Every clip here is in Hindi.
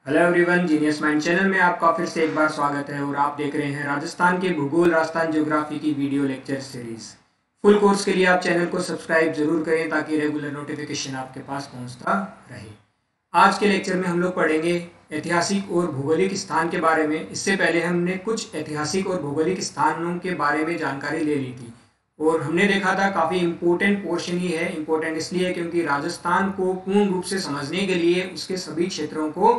Hello everyone, genius mind channel में आपका फिर से एक बार स्वागत है। और आप देख रहे हैं राजस्थान के भूगोल, राजस्थान ज्योग्राफी की video lecture series. Full course के लिए आप चैनल को सब्सक्राइब जरूर करें ताकि रेगुलर नोटिफिकेशन आपके पास पहुंचता रहे। आज के लेक्चर में हम लोग पढ़ेंगे ऐतिहासिक और भौगोलिक स्थान के बारे में। इससे पहले हमने कुछ ऐतिहासिक और भौगोलिक स्थानों के बारे में जानकारी ले ली थी और हमने देखा था काफ़ी इम्पोर्टेंट पोर्शन ही है। इम्पोर्टेंट इसलिए क्योंकि राजस्थान को पूर्ण रूप से समझने के लिए उसके सभी क्षेत्रों को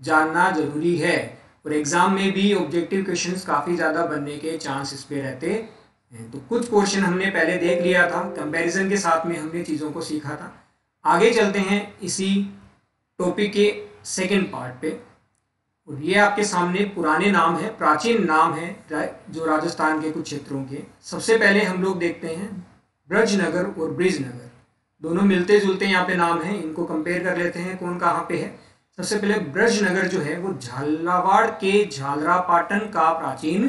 जानना जरूरी है और एग्जाम में भी ऑब्जेक्टिव क्वेश्चंस काफ़ी ज़्यादा बनने के चांस इस पे रहते हैं। तो कुछ पोर्शन हमने पहले देख लिया था, कंपैरिजन के साथ में हमने चीज़ों को सीखा था। आगे चलते हैं इसी टॉपिक के सेकंड पार्ट पे। और ये आपके सामने पुराने नाम है, प्राचीन नाम है जो राजस्थान के कुछ क्षेत्रों के। सबसे पहले हम लोग देखते हैं ब्रजनगर और ब्रिजनगर, दोनों मिलते जुलते यहाँ पे नाम हैं। इनको कंपेयर कर लेते हैं कौन कहाँ पे है। सबसे पहले ब्रजनगर जो है वो झालावाड़ के झालरापाटन का प्राचीन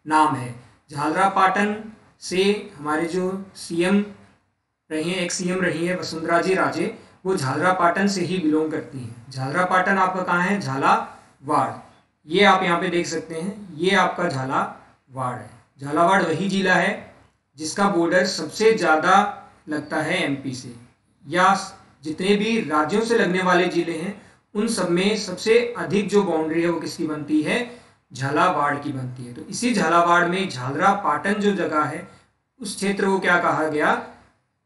नाम है। झालरापाटन से हमारे जो सीएम रही हैं, एक सीएम रही है वसुंधरा जी राजे, वो झालरापाटन से ही बिलोंग करती हैं। झालरापाटन आपका कहाँ है? झालावाड़। ये आप यहाँ पे देख सकते हैं, ये आपका झालावाड़ है। झालावाड़ वही जिला है जिसका बॉर्डर सबसे ज़्यादा लगता है एमपी से, या जितने भी राज्यों से लगने वाले जिले हैं उन सब में सबसे अधिक जो बाउंड्री है वो किसकी बनती है? झालावाड़ की बनती है। तो इसी झालावाड़ में झालरापाटन जो जगह है उस क्षेत्र को क्या कहा गया?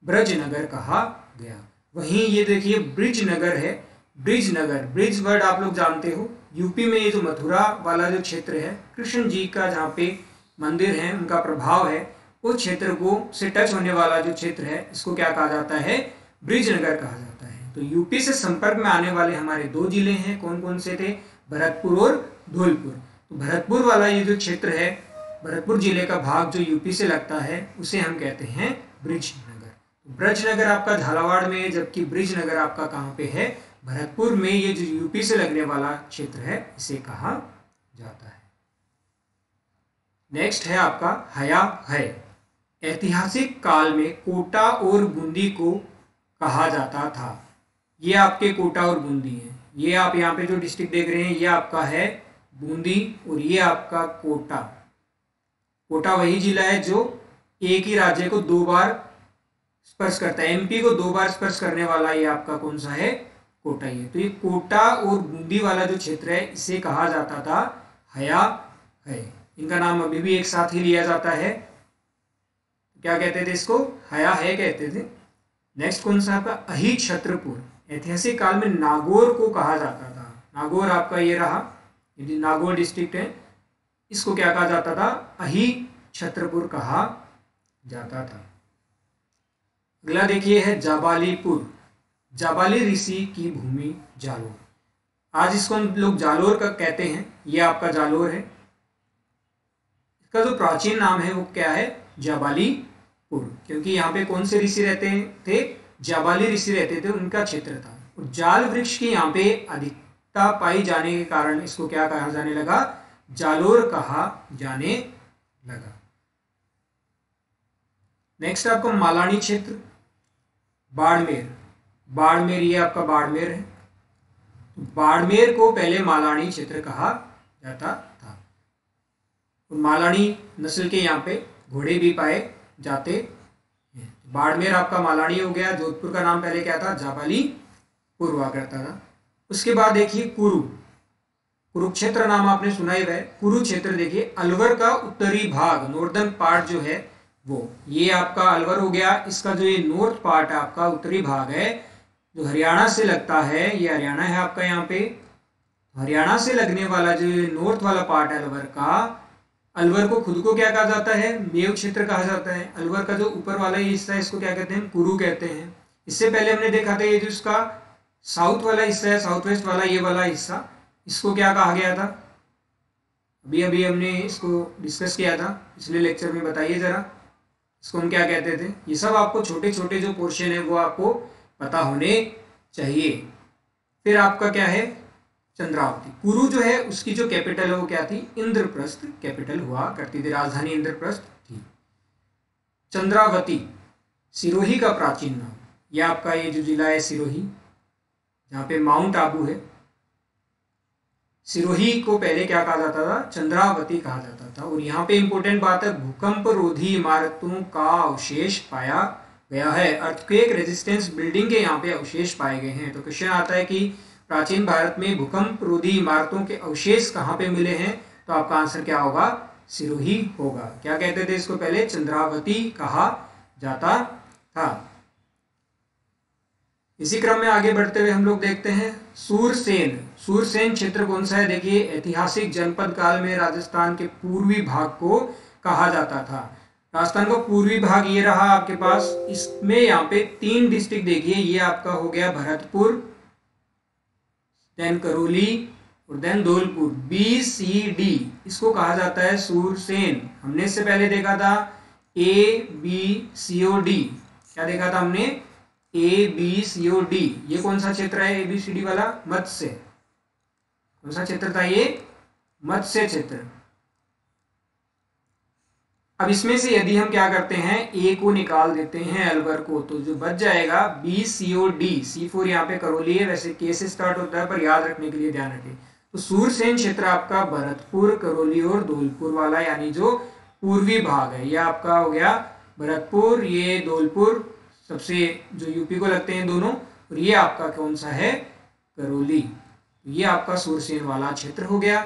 ब्रजनगर कहा गया। वहीं ये देखिए ब्रिजनगर है। ब्रिजनगर, ब्रिज वर्ड आप लोग जानते हो। यूपी में ये जो मथुरा वाला जो क्षेत्र है, कृष्ण जी का जहाँ पे मंदिर है, उनका प्रभाव है, उस क्षेत्र को से टच होने वाला जो क्षेत्र है इसको क्या कहा जाता है? ब्रिजनगर कहा जाता है। तो यूपी से संपर्क में आने वाले हमारे दो जिले हैं, कौन कौन से थे? भरतपुर और धौलपुर। तो भरतपुर वाला ये जो क्षेत्र है, भरतपुर जिले का भाग जो यूपी से लगता है उसे हम कहते हैं ब्रिजनगर। ब्रजनगर आपका झालावाड़ में है, जबकि ब्रिजनगर आपका कहाँ पे है? भरतपुर में। ये जो यूपी से लगने वाला क्षेत्र है इसे कहा जाता है। नेक्स्ट है आपका हया है। ऐतिहासिक काल में कोटा और बूंदी को कहा जाता था। ये आपके कोटा और बूंदी हैं। ये आप यहाँ पे जो डिस्ट्रिक्ट देख रहे हैं ये आपका है बूंदी और ये आपका कोटा। कोटा वही जिला है जो एक ही राज्य को दो बार स्पर्श करता है। एमपी को दो बार स्पर्श करने वाला ये आपका कौन सा है? कोटा ही है। तो ये कोटा और बूंदी वाला जो क्षेत्र है इसे कहा जाता था हया है। इनका नाम अभी भी एक साथ ही लिया जाता है। क्या कहते थे इसको? हया है कहते थे। नेक्स्ट कौन सा आपका? अहिछत्रपुर। ऐतिहासिक काल में नागौर को कहा जाता था। नागौर आपका ये रहा, ये नागौर डिस्ट्रिक्ट है, इसको क्या कहा जाता था? अहिछत्रपुर कहा जाता था। अगला देखिए है जाबालीपुर। जाबाली ऋषि की भूमि जालोर। आज इसको हम लोग जालोर का कहते हैं। ये आपका जालोर है। इसका जो प्राचीन नाम है वो क्या है? जाबालीपुर, क्योंकि यहाँ पे कौन से ऋषि रहते थे? जाबाली ऋषि रहते थे, उनका क्षेत्र था। और जाल वृक्ष की यहाँ पे अधिकता पाई जाने के कारण इसको क्या कहा जाने लगा? जालोर कहा जाने लगा। नेक्स्ट आपका मालानी क्षेत्र, बाड़मेर। बाड़मेर, ये आपका बाड़मेर है। बाड़मेर को पहले मालानी क्षेत्र कहा जाता था। और मालानी नस्ल के यहाँ पे घोड़े भी पाए जाते हैं। बाड़मेर आपका मालानी हो गया। जोधपुर का नाम पहले क्या था? जाबालीपुर हुआ करता था। उसके बाद देखिए कुरुक्षेत्र नाम आपने सुना ही है। कुरुक्षेत्र देखिए अलवर का उत्तरी भाग, नॉर्दर्न पार्ट जो है वो, ये आपका अलवर हो गया। इसका जो ये नॉर्थ पार्ट है आपका, उत्तरी भाग है, जो हरियाणा से लगता है, ये हरियाणा है आपका। यहाँ पे हरियाणा से लगने वाला जो नॉर्थ वाला पार्ट है अलवर का, अलवर को खुद को क्या कहा जाता है? मेव क्षेत्र कहा जाता है। अलवर का जो ऊपर वाला हिस्सा है इसको क्या कहते हैं? कुरु कहते हैं। इससे पहले हमने देखा था ये जो इसका साउथ वाला हिस्सा है, साउथ वेस्ट वाला ये वाला हिस्सा, इसको क्या कहा गया था? अभी अभी हमने इसको डिस्कस किया था पिछले लेक्चर में। बताइए जरा, इसको हम क्या कहते थे? ये सब आपको छोटे छोटे जो पोर्शन है वो आपको पता होने चाहिए। फिर आपका क्या है? चंद्रावती। कुरु जो है उसकी जो कैपिटल है वो क्या थी? इंद्रप्रस्थ कैपिटल हुआ करती थी, राजधानी इंद्रप्रस्थ थी। चंद्रावती सिरोही का प्राचीन नाम। यह आपका ये जो जिला है सिरोही, जहाँ पे माउंट आबू है, सिरोही को पहले क्या कहा जाता था, चंद्रावती कहा जाता था। और यहाँ पे इंपॉर्टेंट बात है, भूकंप रोधी इमारतों का अवशेष पाया गया है, अर्थक्वेक रेजिस्टेंस बिल्डिंग के यहाँ पे अवशेष पाए गए हैं। तो क्वेश्चन आता है कि प्राचीन भारत में भूकंप रोधी इमारतों के अवशेष कहाँ पे मिले हैं, तो आपका आंसर क्या होगा, सिरोही होगा। क्या कहते थे इसको, पहले चंद्रावती कहा जाता था। इसी क्रम में आगे बढ़ते हुए हम लोग देखते हैं सूरसेन। सूरसेन क्षेत्र कौन सा है, देखिए ऐतिहासिक जनपद काल में राजस्थान के पूर्वी भाग को कहा जाता था। राजस्थान का पूर्वी भाग ये रहा आपके पास। इसमें यहाँ पे 3 डिस्ट्रिक्ट देखिए, ये आपका हो गया भरतपुर, देन करौली और देन धौलपुर, BCD, इसको कहा जाता है सूरसेन। हमने इससे पहले देखा था ABCOD, क्या देखा था हमने, ABCOD। ये कौन सा क्षेत्र है ABCD वाला, मत्स्य, कौन सा क्षेत्र था ये, मत्स्य क्षेत्र। अब इसमें से यदि हम क्या करते हैं, A को निकाल देते हैं, अलवर को, तो जो बच जाएगा BCOD। C4 यहाँ पे करौली है, वैसे K से स्टार्ट होता है पर याद रखने के लिए ध्यान रखें। तो सूरसेन क्षेत्र आपका भरतपुर, करौली और धौलपुर वाला, यानी जो पूर्वी भाग है, ये आपका हो गया भरतपुर, ये धौलपुर, सबसे जो यूपी को लगते हैं दोनों, और ये आपका कौन सा है, करौली। ये आपका सूरसेन वाला क्षेत्र हो गया।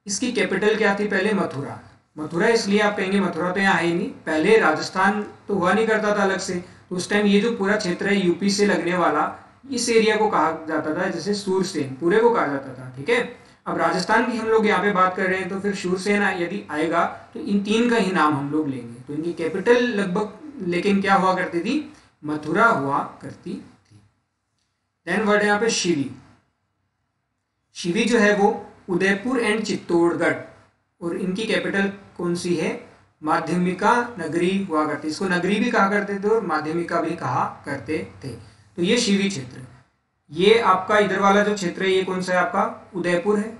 इसकी कैपिटल क्या थी पहले, मथुरा। मथुरा इसलिए आप कहेंगे मथुरा तो यहाँ है ही नहीं, पहले राजस्थान तो हुआ नहीं करता था अलग से, तो उस टाइम ये जो पूरा क्षेत्र है यूपी से लगने वाला, इस एरिया को कहा जाता था जैसे सूरसेन, पूरे को कहा जाता था। ठीक है, अब राजस्थान की हम लोग यहाँ पे बात कर रहे हैं, तो फिर सूरसेन यदि आएगा तो इन 3 का ही नाम हम लोग लेंगे। तो इनकी कैपिटल लगभग लेकिन क्या हुआ करती थी, मथुरा हुआ करती थी। देन वर्ड है यहाँ पे शिवी। शिवी जो है वो उदयपुर एंड चित्तौड़गढ़, और इनकी कैपिटल कौन सी है, माध्यमिका नगरी हुआ करती। इसको नगरी भी कहा करते थे और माध्यमिका भी कहा करते थे। तो ये शिवी क्षेत्र, ये आपका इधर वाला जो क्षेत्र है ये कौन सा है, आपका उदयपुर है,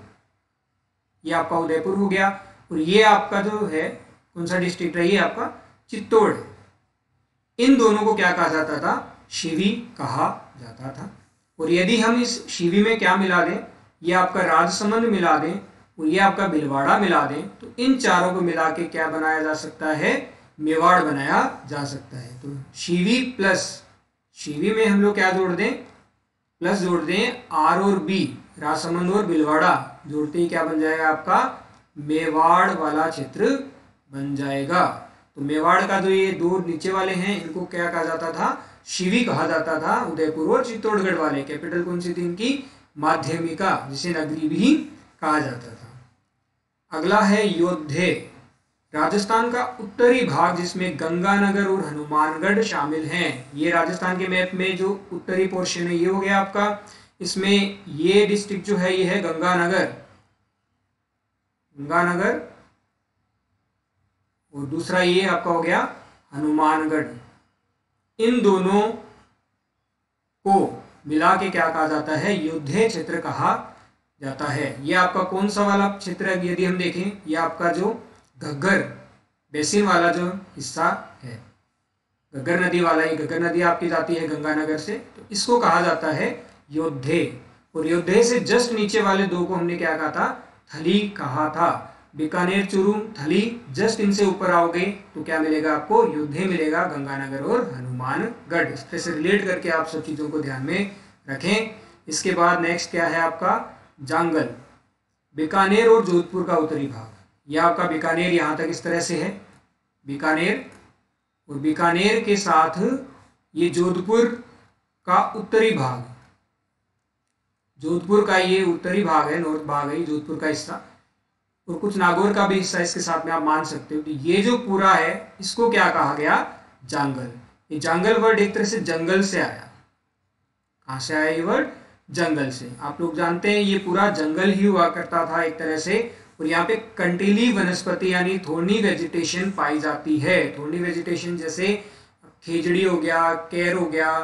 ये आपका उदयपुर हो गया। और ये आपका जो है कौन सा डिस्ट्रिक्ट है, ये आपका चित्तौड़ है। इन दोनों को क्या कहा जाता था, शिवी कहा जाता था। और यदि हम इस शिवी में क्या मिला दें, ये आपका राजसमंद मिला दें और ये आपका भीलवाड़ा मिला दें, तो इन चारों को मिला के क्या बनाया जा सकता है, मेवाड़ बनाया जा सकता है। तो शिवी प्लस, शिवी में हम लोग क्या जोड़ दें, प्लस जोड़ दें R और B, राजसमंद और भीलवाड़ा जोड़ते ही क्या बन जाएगा, आपका मेवाड़ वाला क्षेत्र बन जाएगा। तो मेवाड़ का जो ये 2 नीचे वाले हैं, इनको क्या कहा जाता था, शिवी कहा जाता था। उदयपुर और चित्तौड़गढ़ वाले कैपिटल कौन सी थी इनकी, माध्यमिका, जिसे नगरी भी कहा जाता था। अगला है योद्धे। राजस्थान का उत्तरी भाग जिसमें गंगानगर और हनुमानगढ़ शामिल हैं। ये राजस्थान के मैप में जो उत्तरी पोर्शन है ये हो गया आपका। इसमें ये डिस्ट्रिक्ट जो है ये है गंगानगर, गंगानगर, और दूसरा ये आपका हो गया हनुमानगढ़। इन दोनों को मिला के क्या कहा जाता है, योद्धे क्षेत्र कहा जाता है। ये आपका कौन सा वाला क्षेत्र है, यदि हम देखें, ये आपका जो घग्गर बेसिन वाला जो हिस्सा है, घग्गर नदी वाला, ही घग्गर नदी आपकी जाती है गंगानगर से, तो इसको कहा जाता है योद्धे। और योद्धे से जस्ट नीचे वाले 2 को हमने क्या कहा था, थली कहा था। बीकानेर, चूरू, थली, जस्ट इनसे ऊपर आओगे तो क्या मिलेगा आपको, योद्धे मिलेगा, गंगानगर और हनुमानगढ़। इससे रिलेट करके आप सब चीज़ों को ध्यान में रखें। इसके बाद नेक्स्ट क्या है आपका, जांगल। बीकानेर और जोधपुर का उत्तरी भाग, यह आपका बीकानेर यहाँ तक इस तरह से है, बीकानेर, और बीकानेर के साथ ये जोधपुर का उत्तरी भाग, जोधपुर का ये उत्तरी भाग है, नॉर्थ भाग है जोधपुर का हिस्सा, और कुछ नागौर का भी हिस्सा इसके साथ में आप मान सकते हो। तो ये जो पूरा है इसको क्या कहा गया, जांगल। ये जांगल वर्ड एक तरह से जंगल से आया। कहाँ से आया ये वर्ड, जंगल से। आप लोग जानते हैं ये पूरा जंगल ही हुआ करता था एक तरह से, और यहाँ पे कंटीली वनस्पति यानी थोर्नी वेजिटेशन पाई जाती है। थोर्नी वेजिटेशन जैसे खेजड़ी हो गया, केर हो गया,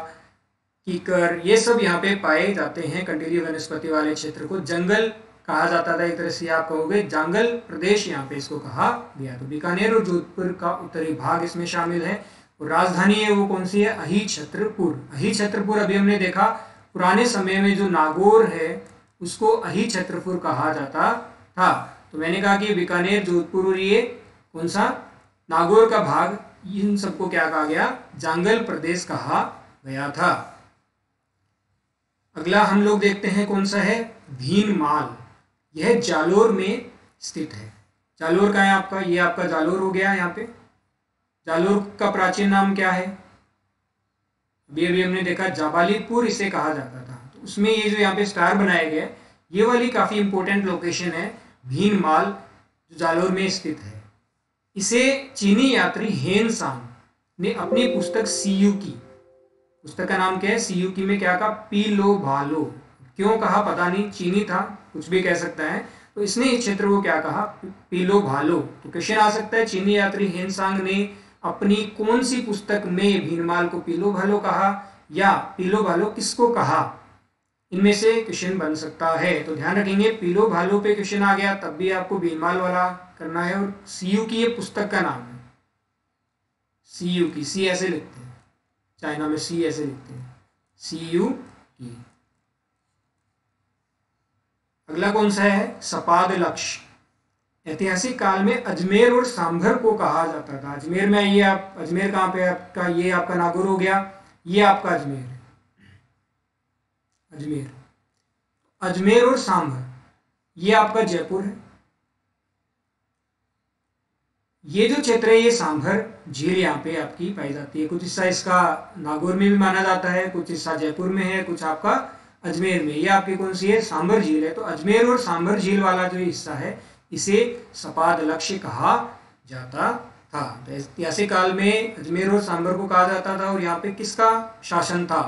कीकर, ये सब यहाँ पे पाए जाते हैं। कंटीली वनस्पति वाले क्षेत्र को जंगल कहा जाता था एक तरह से, आप कहोगे जांगल प्रदेश यहाँ पे इसको कहा गया। तो बीकानेर और जोधपुर का उत्तरी भाग इसमें शामिल है। और राजधानी है वो कौन सी है, अही छत्रपुर। अही छत्रपुर अभी हमने देखा पुराने समय में जो नागौर है उसको अहिछत्रपुर कहा जाता था। तो मैंने कहा कि बीकानेर, जोधपुर और ये कौन सा नागौर का भाग, इन सबको क्या कहा गया, जांगल प्रदेश कहा गया था। अगला हम लोग देखते हैं कौन सा है, भीनमाल। यह जालोर में स्थित है। जालोर का है आपका, ये आपका जालोर हो गया। यहाँ पे जालोर का प्राचीन नाम क्या है, अभी अभी हमने देखा जाबालीपुर इसे कहा जाता था। तो उसमें ये जो यहाँ पे स्टार बनाया गया है, ये वाली काफी इंपॉर्टेंट लोकेशन है, भीनमाल, जो जालोर में स्थित है। इसे चीनी यात्री हेन सांग ने अपनी पुस्तक सीयू की, पुस्तक का नाम क्या है, सीयू की में क्या कहा, पीलो भालो। क्यों कहा पता नहीं, चीनी था, कुछ भी कह सकता है, तो इसने इस क्षेत्र को क्या कहा, पीलो भालो। तो क्वेश्चन आ सकता है, चीनी यात्री हेन सांग ने अपनी कौन सी पुस्तक में भीनमाल को पीलो भालो कहा, या पीलो भालो किसको कहा, इनमें से क्वेश्चन बन सकता है। तो ध्यान रखेंगे, पीलो भालो पे क्वेश्चन आ गया तब भी आपको भीनमाल वाला करना है। और सीयू की ये पुस्तक का नाम है, सीयू की, सी ऐसे लिखते हैं, चाइना में सी ऐसे लिखते हैं, सीयू की। अगला कौन सा है, सपाद लक्ष्य। ऐतिहासिक काल में अजमेर और सांभर को कहा जाता था। अजमेर में आइए आप, अजमेर कहाँ पे आपका, ये आपका नागौर हो गया, ये आपका अजमेर है, अजमेर। अजमेर और सांभर ये आपका जयपुर है। ये जो क्षेत्र है, ये सांभर झील यहाँ पे आपकी पाई जाती है। कुछ हिस्सा इसका नागौर में भी माना जाता है, कुछ हिस्सा जयपुर में है, कुछ आपका अजमेर में। ये आपकी कौन सी है, सांभर झील है। तो अजमेर और सांभर झील वाला जो हिस्सा है, इसे सपाद लक्ष्य कहा जाता था। तो ऐतिहासिक काल में अजमेर और सांभर को कहा जाता था। और यहाँ पे किसका शासन था,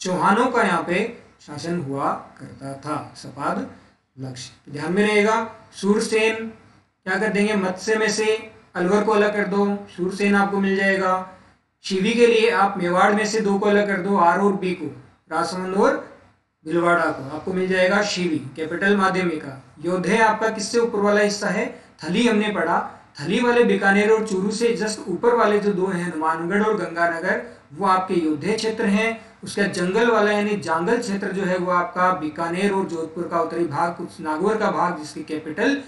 चौहानों का यहाँ पे शासन हुआ करता था, सपाद लक्ष्य। तो ध्यान में रहेगा। सूरसेन क्या कर देंगे, मत्स्य में से अलवर को अलग कर दो, सूरसेन आपको मिल जाएगा। शिवी के लिए आप मेवाड़ में से 2 को अलग कर दो, आर और बी को, राजसमंद और भीलवाड़ा को, आपको मिल जाएगा शिवी। कैपिटल माध्यमिका। योधे आपका किससे ऊपर वाला हिस्सा है, थली हमने पढ़ा। थली वाले बीकानेर और चूरू से जस्ट ऊपर वाले जो 2 हैं, हनुमानगढ़ और गंगानगर, वो आपके योधे क्षेत्र हैं। उसका जंगल वाला यानी जांगल क्षेत्र जो है वो आपका बीकानेर और जोधपुर का उत्तरी भाग, कुछ नागौर का भाग, जिसकी कैपिटल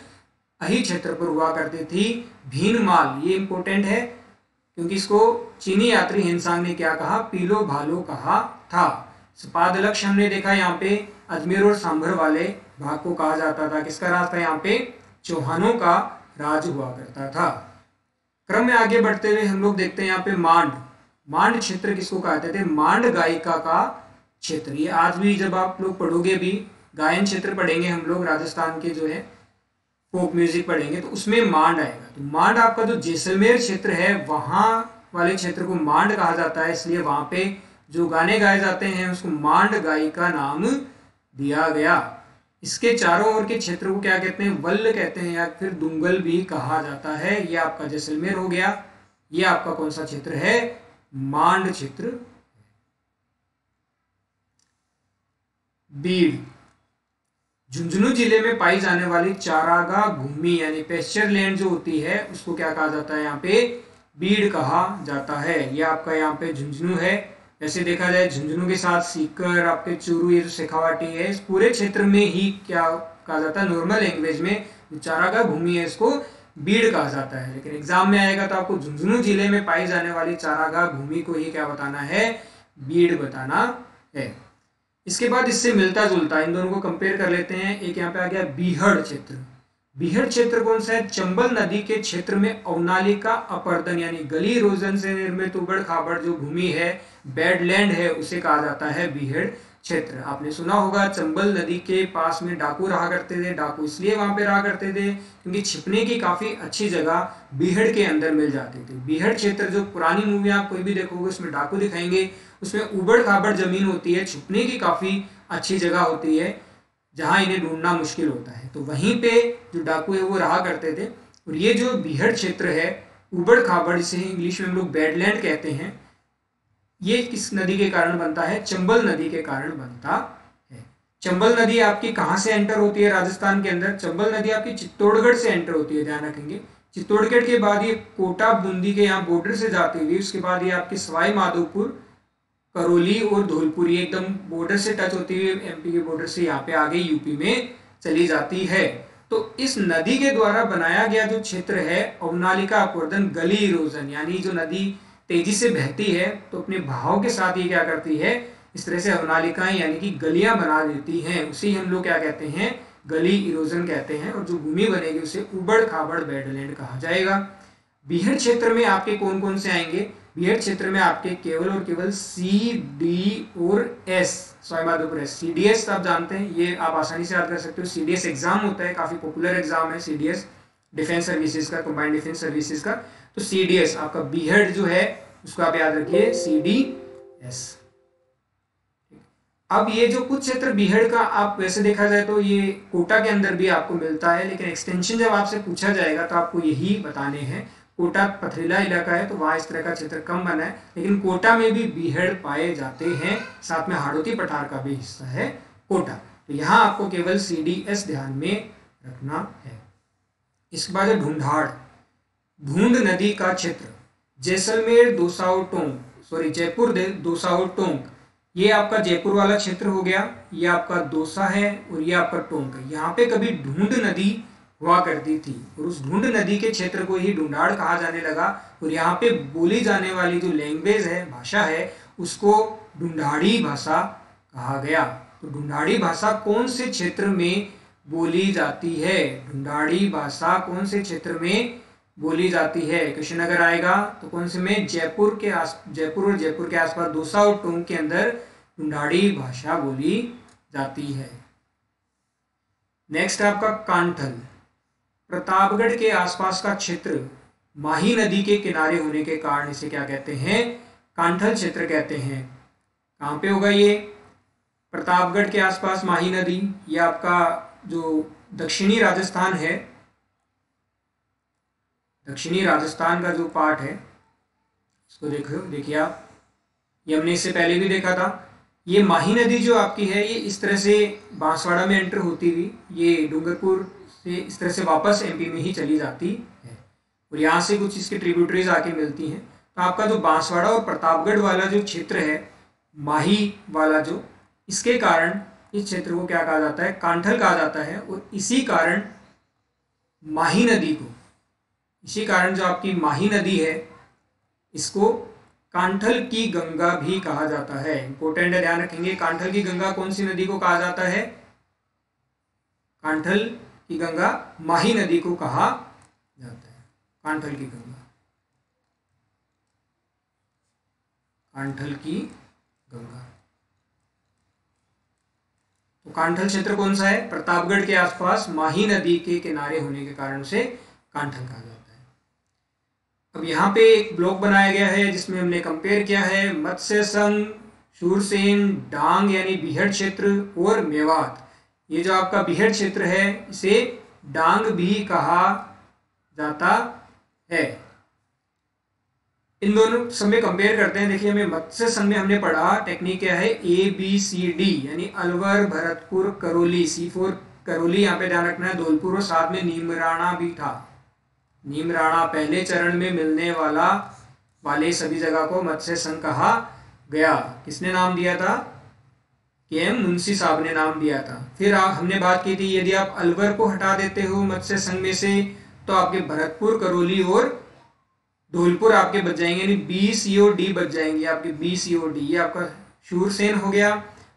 अहिछत्रपुर हुआ करती थी। भीनमाल ये इंपॉर्टेंट है क्योंकि इसको चीनी यात्री हेनसांग ने क्या कहा, पीलो भालो कहा था। सपाद लक्ष्य हमने देखा, यहाँ पे अजमेर और सांभर वाले भाग को कहा जाता था। किसका राज था, यहाँ पे चौहानों का राज हुआ करता था। क्रम में आगे बढ़ते हुए हम लोग देखते हैं यहाँ पे मांड। मांड क्षेत्र किसको कहते थे, मांड गायिका का क्षेत्र। ये आज भी जब आप लोग पढ़ोगे भी, गायन क्षेत्र पढ़ेंगे हम लोग, राजस्थान के जो है फोक म्यूजिक पढ़ेंगे, तो उसमें मांड आएगा। तो मांड आपका जो जैसलमेर क्षेत्र है, वहां वाले क्षेत्र को मांड कहा जाता है, इसलिए वहां पे जो गाने गाए जाते हैं उसको मांड गायिका नाम दिया गया। इसके चारों ओर के क्षेत्र को क्या कहते हैं, वल्ल कहते हैं, या फिर दुंगल भी कहा जाता है। ये आपका जैसलमेर हो गया। ये आपका कौन सा क्षेत्र है, मांड क्षेत्र। बीड़, झुंझुनू जिले में पाई जाने वाली चारागाह भूमि यानी पेस्चर लैंड जो होती है, उसको क्या कहा जाता है, यहाँ पे बीड़ कहा जाता है। ये आपका यहाँ पे झुंझुनू है। वैसे देखा जाए झुंझुनू के साथ सीकर, आपके चूरू, ये जो शेखावाटी है, इस पूरे क्षेत्र में ही क्या कहा जाता है, नॉर्मल लैंग्वेज में जो चारागाह भूमि है इसको बीड़ कहा जाता है। लेकिन एग्जाम में आएगा तो आपको झुंझुनू जिले में पाई जाने वाली चारागाह भूमि को ही क्या बताना है, बीड़ बताना है। इसके बाद इससे मिलता जुलता इन दोनों को कंपेयर कर लेते हैं। एक यहाँ पे आ गया बीहड़ क्षेत्र। बीहड़ क्षेत्र कौन सा है, चंबल नदी के क्षेत्र में अवनालिका अपर्दन यानी गली इरोजन से निर्मित उबड़ खाबड़ जो भूमि है, बेडलैंड है, उसे कहा जाता है बीहड़ क्षेत्र। आपने सुना होगा चंबल नदी के पास में डाकू रहा करते थे। डाकू इसलिए वहां पे रहा करते थे क्योंकि छिपने की काफी अच्छी जगह बीहड़ के अंदर मिल जाती थी। बीहड़ क्षेत्र जो पुरानी मूवी आप कोई भी देखोगे उसमें डाकू दिखाएंगे, उसमें उबड़ खाबड़ जमीन होती है, छुपने की काफी अच्छी जगह होती है जहां इन्हें ढूंढना मुश्किल होता है। तो वहीं पे जो डाकू है वो रहा करते थे। और ये जो बीहड़ क्षेत्र है, उबड़ खाबड़, इसे इंग्लिश में हम लोग बेडलैंड कहते हैं, ये किस नदी के कारण बनता है, चंबल नदी के कारण बनता है। चंबल नदी आपकी कहां से एंटर होती है राजस्थान के अंदर, चंबल नदी आपकी चित्तौड़गढ़ से एंटर होती है, ध्यान रखेंगे। चित्तौड़गढ़ के बाद ये कोटा बूंदी के यहाँ बॉर्डर से जाती हुई, उसके बाद ये आपकी सवाई माधोपुर करौली और धौलपुर, ये एकदम बॉर्डर से टच होती हुई एमपी के बॉर्डर से यहाँ पे आगे यूपी में चली जाती है। तो इस नदी के द्वारा बनाया गया जो क्षेत्र है अवनालिका अपवर्तन गली इरोजन, यानी जो नदी तेजी से बहती है तो अपने बहाव के साथ ये क्या करती है, इस तरह से अवनालिकाएं यानी कि गलियां बना देती हैं, उसी हम लोग क्या कहते हैं, गली इरोजन कहते हैं। और जो भूमि बनेगी उसे उबड़ खाबड़ वेटलैंड कहा जाएगा। बीहड़ क्षेत्र में आपके कौन कौन से आएंगे, बीहड़ क्षेत्र में आपके केवल और केवल सी, डी और एस, सवाई सीडीएस आप जानते हैं, ये आप आसानी से याद कर सकते हो। सीडीएस एग्जाम होता है, काफी पॉपुलर एग्जाम है सीडीएस, डिफेंस सर्विसेज का, कंबाइंड डिफेंस सर्विसेज का। तो सीडीएस आपका बीहड़ जो है उसको आप याद रखिए सीडीएस। अब ये जो कुछ क्षेत्र बीहड़ का, आप वैसे देखा जाए तो ये कोटा के अंदर भी आपको मिलता है, लेकिन एक्सटेंशन जब आपसे पूछा जाएगा तो आपको यही बताने हैं। कोटा पथरीला इलाका है तो वहां इस तरह का क्षेत्र कम बना है, लेकिन कोटा में भी बीहड़ पाए जाते हैं, साथ में हाड़ौती पठार का भी हिस्सा है कोटा। तो यहाँ आपको केवल सीडीएस ध्यान में रखना है। इसके बाद ढूंढाड़, ढूंढ नदी का क्षेत्र, जैसलमेर दोसाओ टोंक, सॉरी जयपुर दोसाओ टोंक, ये आपका जयपुर वाला क्षेत्र हो गया, ये आपका दौसा है और ये आपका टोंक है। यहाँ पे कभी ढूंढ नदी हुआ करती थी और उस ढूंढ नदी के क्षेत्र को ही ढूंढाड़ कहा जाने लगा। और यहाँ पे बोली जाने वाली जो लैंग्वेज है, भाषा है, उसको ढूंढाड़ी भाषा कहा गया। तो ढूंढाड़ी भाषा कौन से क्षेत्र में बोली जाती है, ढूंढाड़ी भाषा कौन से क्षेत्र में बोली जाती है, क्वेश्चन अगर आएगा तो कौन से में, जयपुर और जयपुर के आसपास दौसा और टोंक के अंदर ढूंढाड़ी भाषा बोली जाती है। नेक्स्ट आपका कांठल, प्रतापगढ़ के आसपास का क्षेत्र, माही नदी के किनारे होने के कारण इसे क्या कहते हैं, कांठल क्षेत्र कहते हैं। कहाँ पे होगा ये, प्रतापगढ़ के आसपास माही नदी, ये आपका जो दक्षिणी राजस्थान है, दक्षिणी राजस्थान का जो पार्ट है इसको देखिए आप, ये हमने इससे पहले भी देखा था। ये माही नदी जो आपकी है ये इस तरह से बांसवाड़ा में एंटर होती हुई ये डूंगरपुर से इस तरह से वापस एमपी में ही चली जाती है और यहाँ से कुछ इसके ट्रिब्यूटरीज आके मिलती हैं। तो आपका जो बांसवाड़ा और प्रतापगढ़ वाला जो क्षेत्र है, माही वाला जो, इसके कारण इस क्षेत्र को क्या कहा जाता है, कांठल कहा जाता है। और इसी कारण माही नदी को, इसी कारण जो आपकी माही नदी है इसको कांठल की गंगा भी कहा जाता है। इंपॉर्टेंट है, ध्यान रखेंगे। कांठल की गंगा कौन सी नदी को कहा जाता है, कांठल की गंगा माही नदी को कहा जाता है। कांठल की गंगा, कांठल की गंगा। तो कांठल क्षेत्र कौन सा है, प्रतापगढ़ के आसपास माही नदी के किनारे होने के कारण से कांठल कहा जाता है। अब यहाँ पे एक ब्लॉक बनाया गया है जिसमें हमने कंपेयर किया है मत्स्य संघ, शूरसेन, डांग यानी बीहड़ क्षेत्र और मेवात। ये जो आपका बीहड़ क्षेत्र है इसे डांग भी कहा जाता है। इन दोनों समय कंपेयर करते हैं। देखिए, हमें मत्स्य संघ में हमने पढ़ा टेक्निक क्या है, ABCD यानी अलवर, भरतपुर, करौली, C4 करौली यहाँ पे ध्यान रखना है, धौलपुर और साथ में नीमराणा भी था। नीमराणा पहले चरण में मिलने वाले सभी जगह को मत्स्य संघ कहा गया। किसने नाम दिया था, KM मुंशी साहब ने नाम दिया था। फिर हमने बात की थी यदि आप अलवर को हटा देते हो मत्स्य संघ में से तो आपके भरतपुर, करौली और धौलपुर आपके बच जाएंगे, यानी BCOD बच जाएंगे आपके, BCOD। ये आपका शूरसेन हो गया।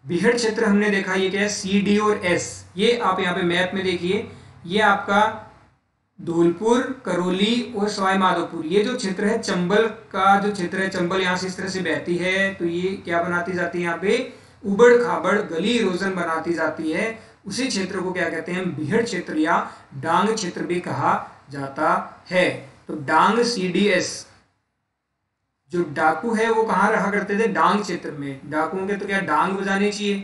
बीहड़ क्षेत्र हमने देखा ये क्या है, CD और S। ये आप यहाँ पे मैप में देखिए, ये आपका धौलपुर, करौली और सवाई माधोपुर, ये जो क्षेत्र है चंबल का जो क्षेत्र है, चंबल यहाँ से इस तरह से बहती है तो ये क्या बनाती जाती है, यहाँ पे उबड़ खाबड़ गली इरोजन बनाती जाती है। उसी क्षेत्र को क्या कहते हैं, बीहड़ क्षेत्र या डांग क्षेत्र भी कहा जाता है। तो डांग CDS, जो डाकू है वो कहाँ रहा करते थे, डांग क्षेत्र में। डाकुओं के तो क्या डांग बजाने चाहिए,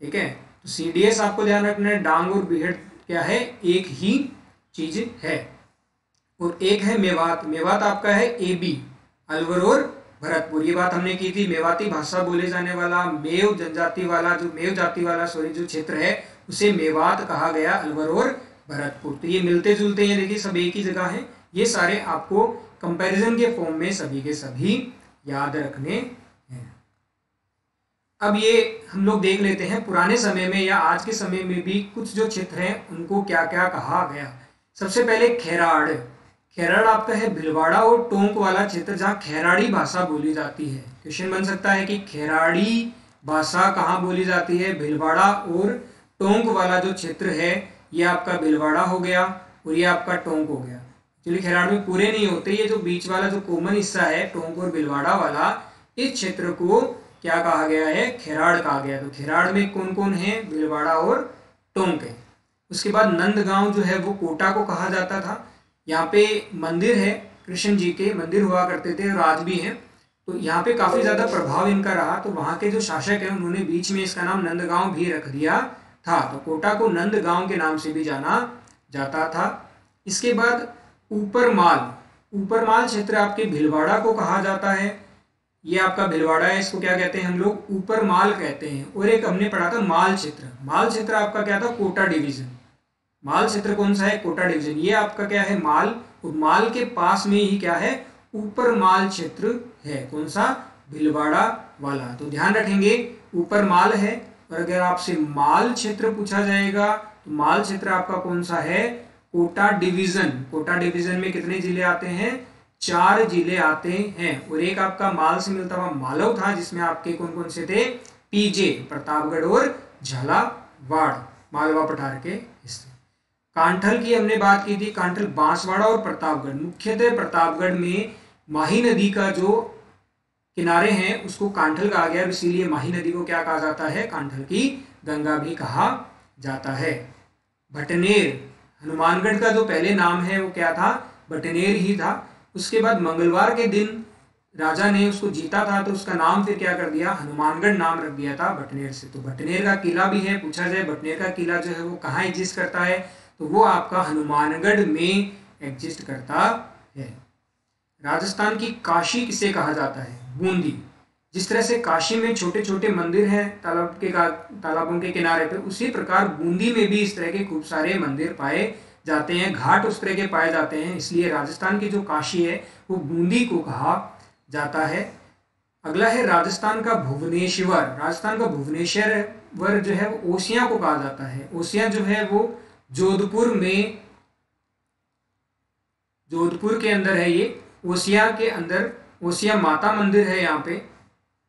ठीक है। तो CDS आपको ध्यान रखना है, डांग और बीहड़ क्या है, एक ही चीज है। और एक है मेवात, मेवात आपका है AB, अलवर और भरतपुर। ये बात हमने की थी, मेवाती भाषा बोले जाने वाला मेव जनजाति वाला जो क्षेत्र है उसे मेवात कहा गया, अलवर और भरतपुर। तो ये मिलते जुलते हैं, देखिए सब एक ही जगह है। ये सारे आपको कंपैरिजन के फॉर्म में सभी के सभी याद रखने हैं। अब ये हम लोग देख लेते हैं पुराने समय में या आज के समय में भी कुछ जो क्षेत्र हैं उनको क्या क्या कहा गया। सबसे पहले खेराड़। खेराड़ आपका है भीलवाड़ा और टोंक वाला क्षेत्र जहाँ खेराड़ी भाषा बोली जाती है। क्वेश्चन बन सकता है कि खेराड़ी भाषा कहाँ बोली जाती है? भीलवाड़ा और टोंक वाला जो क्षेत्र है ये आपका भीलवाड़ा हो गया और ये आपका टोंक हो गया। एक्चुअली खेराड़ में पूरे नहीं होते, ये जो बीच वाला जो कॉमन हिस्सा है टोंक और भीलवाड़ा वाला, इस क्षेत्र को क्या कहा गया है? खेराड़ कहा गया। तो खेराड़ में कौन कौन है? भीलवाड़ा और टोंक है। उसके बाद नंदगांव जो है वो कोटा को कहा जाता था। यहाँ पे मंदिर है, कृष्ण जी के मंदिर हुआ करते थे और आज भी हैं। तो यहाँ पे काफी ज्यादा प्रभाव इनका रहा, तो वहाँ के जो शासक है उन्होंने बीच में इसका नाम नंदगांव भी रख दिया था। तो कोटा को नंदगांव के नाम से भी जाना जाता था। इसके बाद ऊपरमाल क्षेत्र आपके भीलवाड़ा को कहा जाता है। ये आपका भीलवाड़ा है, इसको क्या कहते हैं हम लोग? ऊपरमाल कहते हैं। और एक हमने पढ़ा था माल क्षेत्र। माल क्षेत्र आपका क्या था? कोटा डिवीजन। माल क्षेत्र कौन सा है? कोटा डिवीजन। ये आपका क्या है? माल। और माल के पास में ही क्या है? ऊपरमाल क्षेत्र है। कौन सा? भीलवाड़ा वाला। तो ध्यान रखेंगे ऊपरमाल है, और अगर आपसे माल क्षेत्र पूछा जाएगा तो माल क्षेत्र आपका कौन सा है? कोटा डिवीजन। कोटा डिवीजन में कितने जिले आते हैं? 4 जिले आते हैं। और एक आपका माल से मिलता हुआ मालव था, जिसमें आपके कौन कौन से थे? पीजे, प्रतापगढ़ और झालावाड़, मालवा पठार के हिस्से। कांठल की हमने बात की थी। कांठल बांसवाड़ा और प्रतापगढ़, मुख्यतः प्रतापगढ़ में माही नदी का जो किनारे हैं उसको कांठल कहा गया, इसीलिए माही नदी को क्या कहा जाता है? कांठल की गंगा भी कहा जाता है। भटनेर, हनुमानगढ़ का जो पहले नाम है वो क्या था? भटनेर ही था। उसके बाद मंगलवार के दिन राजा ने उसको जीता था, तो उसका नाम फिर क्या कर दिया? हनुमानगढ़ नाम रख दिया था भटनेर से। तो भटनेर का किला भी है, पूछा जाए भटनेर का किला जो है वो कहाँ एग्जिस्ट करता है? तो वो आपका हनुमानगढ़ में एग्जिस्ट करता है। राजस्थान की काशी किसे कहा जाता है? बूंदी। जिस तरह से काशी में छोटे छोटे मंदिर हैं तालाबों के किनारे पे, उसी प्रकार बूंदी में भी इस तरह के खूब सारे मंदिर पाए जाते हैं, घाट उस तरह के पाए जाते हैं, इसलिए राजस्थान की जो काशी है वो बूंदी को कहा जाता है। अगला है राजस्थान का भुवनेश्वर। राजस्थान का भुवनेश्वर जो है वो ओसियां को कहा जाता है। ओसियां जो है वो जोधपुर के अंदर है। ये ओसियां के अंदर ओसियां माता मंदिर है यहाँ पे,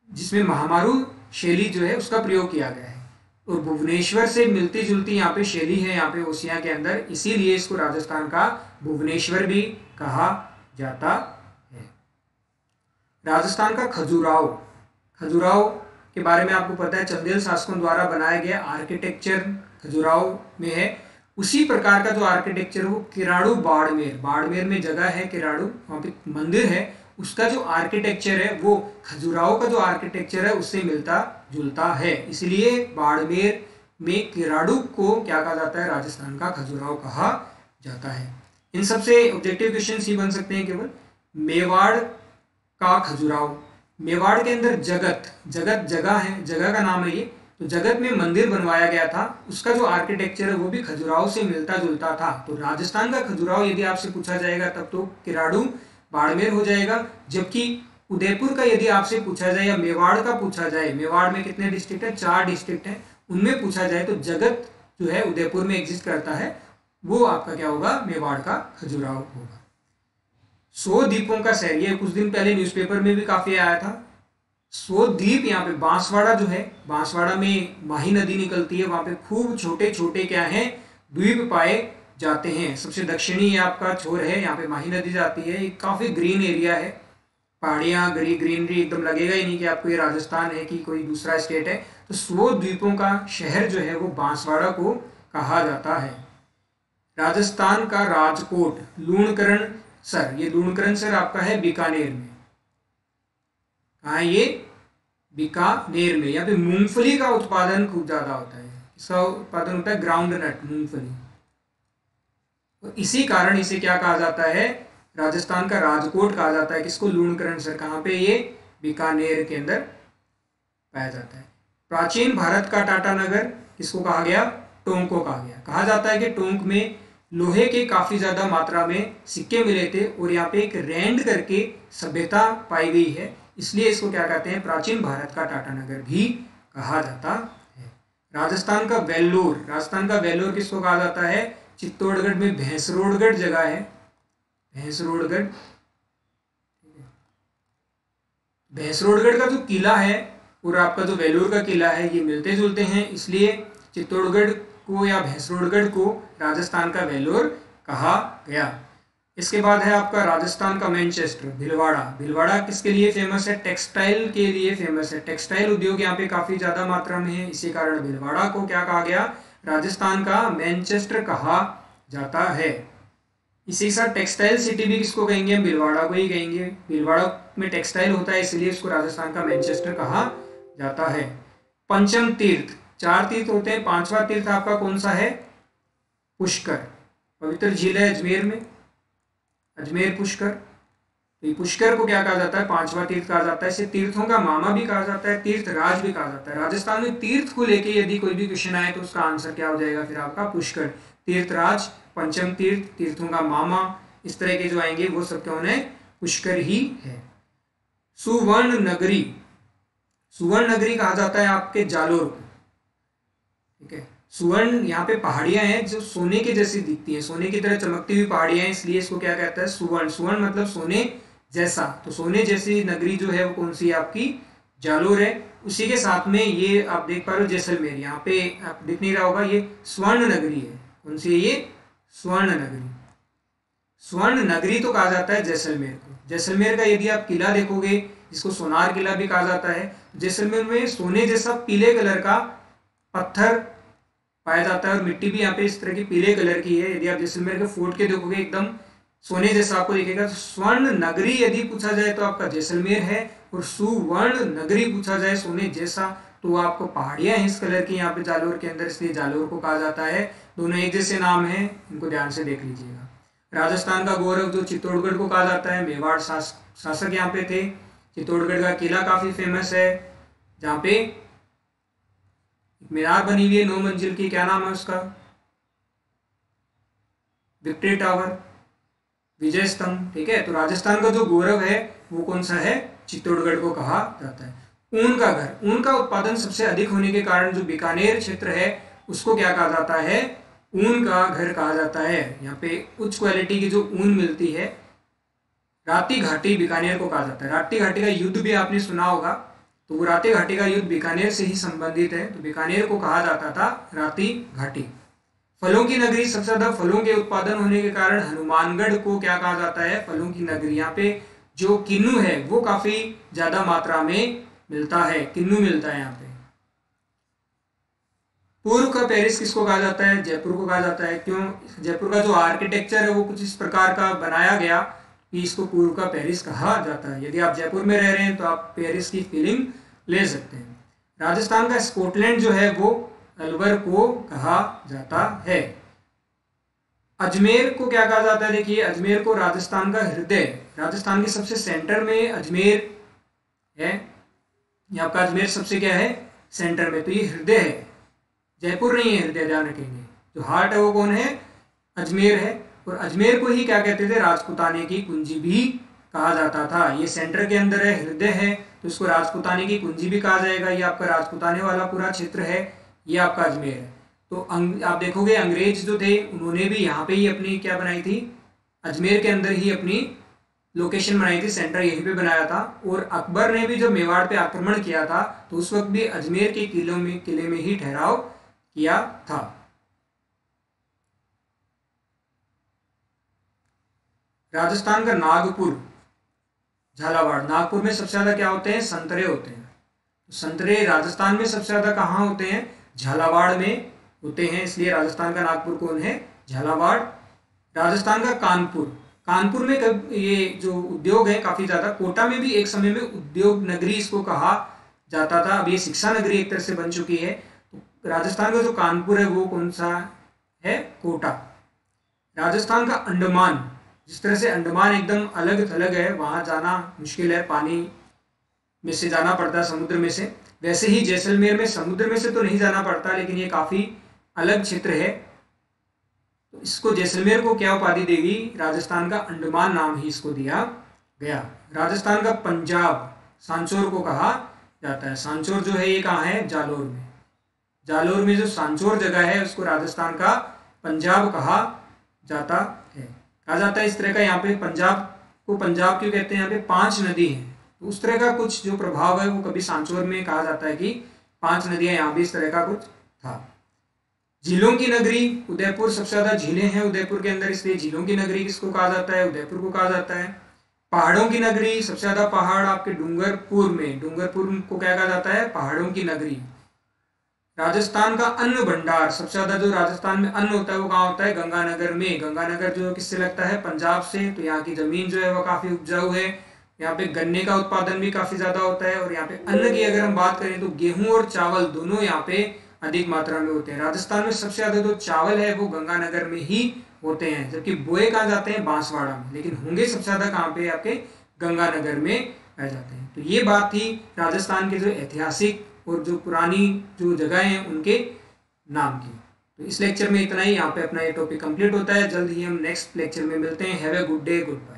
जिसमें महामारू शैली जो है उसका प्रयोग किया गया है। और भुवनेश्वर से मिलती जुलती यहाँ पे शैली है यहाँ पे ओसियां के अंदर, इसीलिए इसको राजस्थान का भुवनेश्वर भी कहा जाता है। राजस्थान का खजुराहो। खजुराहो के बारे में आपको पता है, चंदेल शासकों द्वारा बनाया गया आर्किटेक्चर खजुराहो में है। उसी प्रकार का जो आर्किटेक्चर है वो किराड़ू बाड़मेर में जगह है किराड़ू, वहाँ पे मंदिर है, उसका जो आर्किटेक्चर है वो खजुराहो का जो आर्किटेक्चर है उससे मिलता जुलता है, इसलिए बाड़मेर में किराड़ू को क्या कहा जाता है? राजस्थान का खजुराहो कहा जाता है। इन सबसे ऑब्जेक्टिव क्वेश्चन ही बन सकते हैं केवल। मेवाड़ का खजुराहो। मेवाड़ के अंदर जगत जगह है, जगह का नाम है ये। तो जगत में मंदिर बनवाया गया था, उसका जो आर्किटेक्चर है वो भी खजुराहो से मिलता जुलता था। तो राजस्थान का खजुराहो यदि आपसे पूछा जाएगा तब तो किराड़ू बाड़मेर हो जाएगा। जबकि उदयपुर का यदि आपसे पूछा जाए या मेवाड़ का पूछा जाए, मेवाड़ में कितने डिस्ट्रिक्ट है? 4 डिस्ट्रिक्ट है, उनमें पूछा जाए तो जगत जो है उदयपुर में एग्जिस्ट करता है, वो आपका क्या होगा? मेवाड़ का खजुराहो होगा। 100 द्वीपों का शहर, ये कुछ दिन पहले न्यूज़पेपर में भी काफी आया था। 100 द्वीप यहाँ पे बांसवाड़ा जो है, बांसवाड़ा में माही नदी निकलती है, वहां पे खूब छोटे छोटे क्या है? द्वीप पाए जाते हैं। सबसे दक्षिणी ये आपका छोर है, यहाँ पे माही नदी जाती है। ये काफी ग्रीन एरिया है, पहाड़ियाँ, ग्रीनरी एकदम लगेगा ही नहीं कि आपको ये राजस्थान है कि कोई दूसरा स्टेट है। तो 100 द्वीपों का शहर जो है वो बांसवाड़ा को कहा जाता है। राजस्थान का राजकोट लूणकरण सर, ये लूणकरण सर आपका है बीकानेर में। कहाँ है ये? बीकानेर में। यहाँ पे मूंगफली का उत्पादन खूब ज्यादा होता है। इसका उत्पादन होता है ग्राउंड नट, मूंगफली। तो इसी कारण इसे क्या कहा जाता है? राजस्थान का राजकोट कहा जाता है। किसको? लूणकरण सर। कहाँ पे? ये बीकानेर के अंदर पाया जाता है। प्राचीन भारत का टाटा नगर किसको कहा गया? टोंक को कहा गया। कहा जाता है कि टोंक में लोहे के काफी ज्यादा मात्रा में सिक्के मिले थे और यहाँ पे एक रैंड करके सभ्यता पाई गई है, इसलिए इसको क्या कहते हैं? प्राचीन भारत का टाटा नगर भी कहा जाता है। राजस्थान का वेल्लोर, राजस्थान का वेल्लोर किसको कहा जाता है? चित्तौड़गढ़ में भैंसरोडगढ़ जगह है, भैंसरोडगढ़। भैंसरोडगढ़ का जो किला है और आपका जो वेल्लोर का किला है ये मिलते जुलते हैं, इसलिए चित्तौड़गढ़ को या भैंसरोडगढ़ को राजस्थान का वेल्लोर कहा गया। इसके बाद है आपका राजस्थान का मैनचेस्टर, भिलवाड़ा। भिलवाड़ा किसके लिए फेमस है? टेक्सटाइल के लिए फेमस है। टेक्सटाइल उद्योग यहाँ पे काफी ज्यादा मात्रा में है, इसी कारण भिलवाड़ा को क्या कहा गया? राजस्थान का मैनचेस्टर कहा जाता है। इसी के साथ टेक्सटाइल सिटी भी किसको कहेंगे? हम भिलवाड़ा को ही कहेंगे। भिलवाड़ा में टेक्सटाइल होता है, इसलिए इसको राजस्थान का मैनचेस्टर कहा जाता है। पंचम तीर्थ, 4 तीर्थ होते हैं, 5वां तीर्थ आपका कौन सा है? पुष्कर। पवित्र झील है अजमेर में, अजमेर पुष्कर। तो पुष्कर को क्या कहा जाता है? 5वां तीर्थ कहा जाता है। इसे तीर्थों का मामा भी कहा जाता है, तीर्थ राज भी कहा जाता है। राजस्थान में तीर्थ को लेके यदि कोई भी क्वेश्चन आए तो उसका आंसर क्या हो जाएगा फिर आपका? पुष्कर। तीर्थराज, पंचम तीर्थ, तीर्थों का मामा, इस तरह के जो आएंगे वो सब कौन है? पुष्कर ही है। सुवर्ण नगरी, सुवर्ण नगरी कहा जाता है आपके जालोर को, ठीक है। सुवर्ण, यहाँ पे पहाड़ियां हैं जो सोने के जैसी दिखती हैं, सोने की तरह चमकती हुई पहाड़ियां हैं, इसलिए इसको क्या कहता है? सुवर्ण। सुवर्ण मतलब सोने जैसा, तो सोने जैसी नगरी जो है वो कौन सी है आपकी? जालोर है। उसी के साथ में ये आप देख पा रहे हो जैसलमेर, यहाँ पे आप दिख नहीं रहा होगा, ये स्वर्ण नगरी है। कौन सी है ये? स्वर्ण नगरी। स्वर्ण नगरी तो कहा जाता है जैसलमेर को। जैसलमेर का यदि आप किला देखोगे, जिसको सोनार किला भी कहा जाता है, जैसलमेर में सोने जैसा पीले कलर का पत्थर पाया जाता है और मिट्टी भी यहाँ पे इस तरह की पीले कलर की है। यदि आप जैसलमेर के फोर्ट के देखोगे एकदम सोने जैसा आपको दिखेगा। तो स्वर्ण नगरी यदि पूछा जाए तो आपका जैसलमेर है, और सुवर्ण नगरी पूछा जाए सोने जैसा तो आपको पहाड़ियां हैं इस कलर की यहाँ पे जालोर के अंदर, इसलिए जालोर को कहा जाता है। दोनों एक जैसे नाम है, इनको ध्यान से देख लीजिएगा। राजस्थान का गौरव जो चित्तौड़गढ़ को कहा जाता है, मेवाड़ शासक यहाँ पे थे। चित्तौड़गढ़ का किला काफी फेमस है, जहाँ पे मीनार बनी हुई है 9 मंजिल की, क्या नाम है उसका? विक्ट्री टावर, विजय स्तंभ, ठीक है। तो राजस्थान का जो गौरव है वो कौन सा है? चित्तौड़गढ़ को कहा जाता है। ऊन का घर, ऊन का उत्पादन सबसे अधिक होने के कारण जो बीकानेर क्षेत्र है उसको क्या कहा जाता है? ऊन का घर कहा जाता है। यहाँ पे उच्च क्वालिटी की जो ऊन मिलती है। राती घाटी बीकानेर को कहा जाता है। राती घाटी का युद्ध भी आपने सुना होगा, तो वो राती घाटी का युद्ध बीकानेर से ही संबंधित है, तो बीकानेर को कहा जाता था राती घाटी। फलों की नगरी, सबसे ज्यादा फलों के उत्पादन होने के कारण हनुमानगढ़ को क्या कहा जाता है? फलों की नगरी। यहाँ पे जो किन्नू है वो काफी ज्यादा मात्रा में मिलता है, किन्नू मिलता है यहाँ पे। पूर्व का पेरिस किसको कहा जाता है? जयपुर को कहा जाता है। क्यों? जयपुर का जो आर्किटेक्चर है वो कुछ इस प्रकार का बनाया गया कि इसको पूर्व का पेरिस कहा जाता है। यदि आप जयपुर में रह रहे हैं तो आप पेरिस की फीलिंग ले सकते हैं। राजस्थान का स्कॉटलैंड जो है वो अलवर को कहा जाता है। अजमेर को क्या कहा जाता है? देखिए, अजमेर को राजस्थान का हृदय, राजस्थान के सबसे सेंटर में अजमेर है। ये आपका अजमेर सबसे क्या है? सेंटर में, तो ये हृदय है, जयपुर नहीं है हृदय, ध्यान रखेंगे। जो हार्ट है वो कौन है? अजमेर है। और अजमेर को ही क्या कहते थे? राजपुताने की कुंजी भी कहा जाता था। ये सेंटर के अंदर है, हृदय है, तो इसको राजपुताने की कुंजी भी कहा जाएगा। ये आपका राजपुताने वाला पूरा क्षेत्र है, ये आपका अजमेर है। तो आप देखोगे अंग्रेज जो थे उन्होंने भी यहाँ पे ही अपनी क्या बनाई थी? अजमेर के अंदर ही अपनी लोकेशन बनाई थी, सेंटर यहीं पे बनाया था। और अकबर ने भी जब मेवाड़ पे आक्रमण किया था तो उस वक्त भी अजमेर के किले में ही ठहराव किया था। राजस्थान का नागपुर, झालावाड़, नागपुर में सबसे ज्यादा क्या होते हैं? संतरे होते हैं। संतरे राजस्थान में सबसे ज्यादा कहाँ होते हैं? झालावाड़ में होते हैं, इसलिए राजस्थान का नागपुर कौन है? झालावाड़। राजस्थान का कानपुर, कानपुर में ये जो उद्योग है काफी ज्यादा, कोटा में भी एक समय में उद्योग नगरी इसको कहा जाता था, अब ये शिक्षा नगरी एक तरह से बन चुकी है। तो राजस्थान का जो कानपुर है वो कौन सा है? कोटा। राजस्थान का अंडमान, जिस तरह से अंडमान एकदम अलग थलग है, वहां जाना मुश्किल है, पानी में से जाना पड़ता है, समुद्र में से, वैसे ही जैसलमेर में समुद्र में से तो नहीं जाना पड़ता, लेकिन ये काफी अलग क्षेत्र है। तो इसको जैसलमेर को क्या उपाधि देगी? राजस्थान का अंडमान नाम ही इसको दिया गया। राजस्थान का पंजाब, सांचौर को कहा जाता है। सांचौर जो है ये कहाँ है, जालोर में। जालोर में जो सांचौर जगह है उसको राजस्थान का पंजाब कहा जाता है। कहा जाता है इस तरह का, यहाँ पे पंजाब को पंजाब क्यों कहते हैं, यहाँ पे 5 नदी हैं, तो उस तरह का कुछ जो प्रभाव है वो कभी सांचौर में कहा जाता है कि 5 नदियां, यहाँ भी इस तरह का कुछ था। झीलों की नगरी उदयपुर, सबसे ज्यादा झीलें हैं उदयपुर के अंदर, इसलिए झीलों की नगरी किसको कहा जाता है, उदयपुर को कहा जाता है। पहाड़ों की नगरी, सबसे ज्यादा पहाड़ आपके डूंगरपुर में, डूंगरपुर को क्या कहा जाता है, पहाड़ों की नगरी। राजस्थान का अन्न भंडार, सबसे ज्यादा जो राजस्थान में अन्न होता है वो कहाँ होता है, गंगानगर में। गंगानगर जो किससे लगता है, पंजाब से, तो यहाँ की जमीन जो है वो काफी उपजाऊ है। यहाँ पे गन्ने का उत्पादन भी काफी ज्यादा होता है। और यहाँ पे अन्न की अगर हम बात करें तो गेहूं और चावल दोनों यहाँ पे अधिक मात्रा में होते हैं। राजस्थान में सबसे ज्यादा जो चावल है वो गंगानगर में ही होते हैं, जबकि बोए कहाँ जाते हैं, बांसवाड़ा में, लेकिन होंगे सबसे ज्यादा कहाँ पे, आपके गंगानगर में पाए जाते हैं। तो ये बात थी राजस्थान के जो ऐतिहासिक और जो पुरानी जो जगह हैं उनके नाम की। तो इस लेक्चर में इतना ही, यहाँ पे अपना ये टॉपिक कंप्लीट होता है। जल्द ही हम नेक्स्ट लेक्चर में मिलते हैं। Have a good day, good bye.